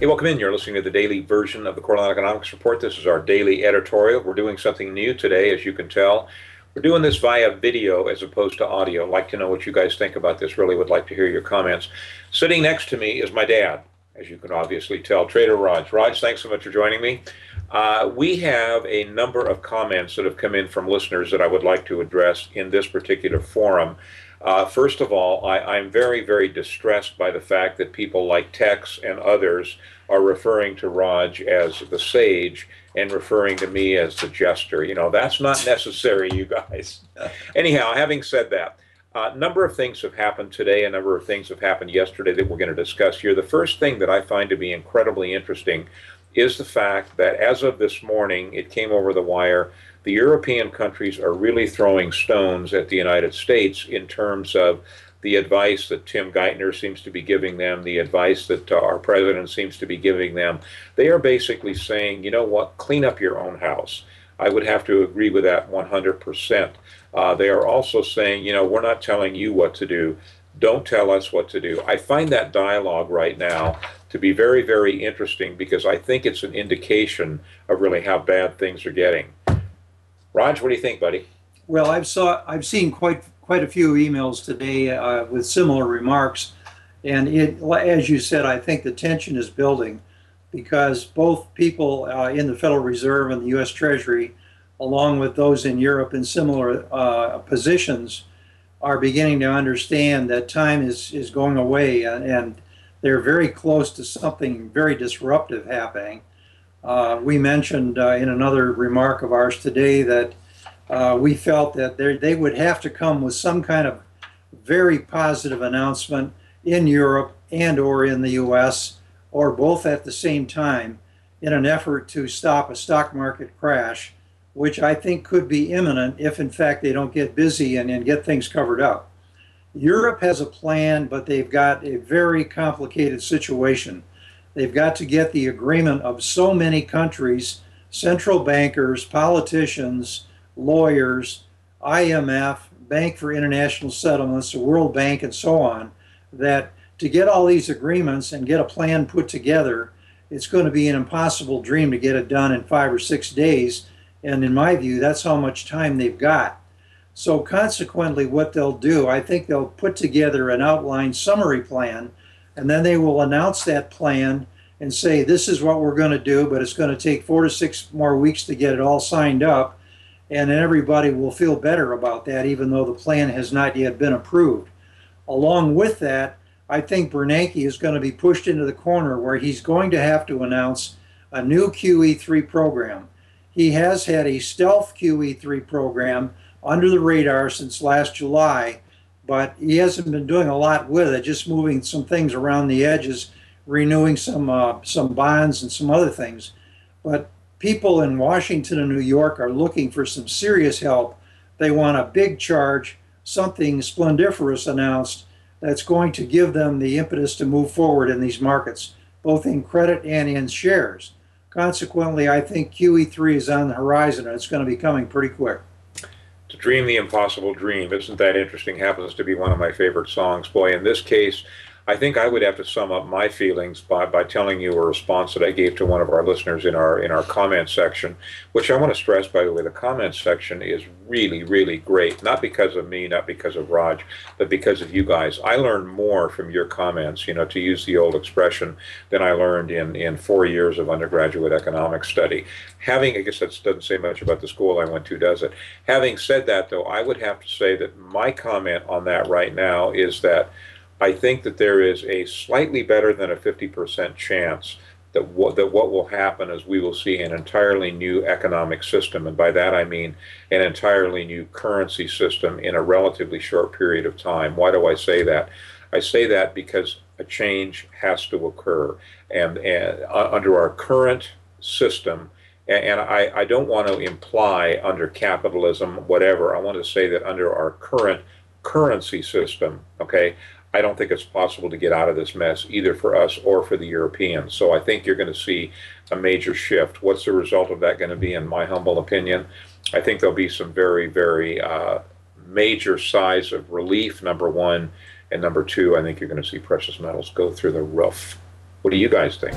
Hey, welcome in. You're listening to the daily version of the Korelin Economics Report. This is our daily editorial. We're doing something new today, as you can tell. We're doing this via video as opposed to audio. I'd like to know what you guys think about this. Really would like to hear your comments. Sitting next to me is my dad, as you can obviously tell, Trader Raj. Raj, thanks so much for joining me. We have a number of comments that have come in from listeners that I would like to address in this particular forum. First of all, I'm very, very distressed by the fact that people like Tex and others are referring to Raj as the sage and referring to me as the jester. You know, that's not necessary, you guys. Anyhow, having said that, a number of things have happened today, a number of things have happened yesterday that we're going to discuss here. The first thing that I find to be incredibly interesting is the fact that as of this morning, it came over the wire, the European countries are really throwing stones at the United States in terms of the advice that Tim Geithner seems to be giving them, the advice that our president seems to be giving them. They are basically saying, you know what, clean up your own house. I would have to agree with that 100%. They are also saying, you know, we're not telling you what to do. Don't tell us what to do. I find that dialogue right now to be very, very interesting because I think it's an indication of really how bad things are getting. Raj, what do you think, buddy? Well, I've seen quite a few emails today with similar remarks, and as you said, I think the tension is building because both people in the Federal Reserve and the U.S. Treasury, along with those in Europe in similar positions, are beginning to understand that time is going away, and they're very close to something very disruptive happening. We mentioned in another remark of ours today that we felt that they would have to come with some kind of very positive announcement in Europe and or in the U.S. or both at the same time in an effort to stop a stock market crash, which I think could be imminent if in fact they don't get busy and get things covered up. Europe has a plan, but they've got a very complicated situation. They've got to get the agreement of so many countries, central bankers, politicians, lawyers, IMF, Bank for International Settlements, the World Bank, and so on, that to get all these agreements and get a plan put together, it's going to be an impossible dream to get it done in 5 or 6 days. And in my view, that's how much time they've got. So consequently, what they'll do, I think they'll put together an outline summary plan, and then they will announce that plan and say, this is what we're going to do, but it's going to take 4 to 6 more weeks to get it all signed up. And then everybody will feel better about that, even though the plan has not yet been approved. Along with that, I think Bernanke is going to be pushed into the corner where he's going to have to announce a new QE3 program. He has had a stealth QE3 program under the radar since last July, but he hasn't been doing a lot with it, just moving some things around the edges, renewing some bonds and some other things. But people in Washington and New York are looking for some serious help. They want a big charge, something splendiferous announced that's going to give them the impetus to move forward in these markets, both in credit and in shares. Consequently, I think QE3 is on the horizon, and it's going to be coming pretty quick. To dream the impossible dream, isn't that interesting? Happens to be one of my favorite songs. Boy, in this case, I think I would have to sum up my feelings by telling you a response that I gave to one of our listeners in our comment section, which I want to stress, by the way, the comment section is really, really great, not because of me, not because of Raj, but because of you guys. I learned more from your comments, you know, to use the old expression, than I learned in 4 years of undergraduate economics study. I guess that doesn't say much about the school I went to, does it? Having said that, though, I would have to say that my comment on that right now is that I think that there is a slightly better than a 50% chance that what will happen is we will see an entirely new economic system. And by that I mean an entirely new currency system in a relatively short period of time. Why do I say that? I say that because a change has to occur. And under our current system, and I don't want to imply under capitalism, whatever, I want to say that under our current currency system, okay, I don't think it's possible to get out of this mess either for us or for the Europeans. So I think you're going to see a major shift. What's the result of that going to be, in my humble opinion? I think there'll be some very, very major size of relief, number one. And number two, I think you're going to see precious metals go through the roof. What do you guys think?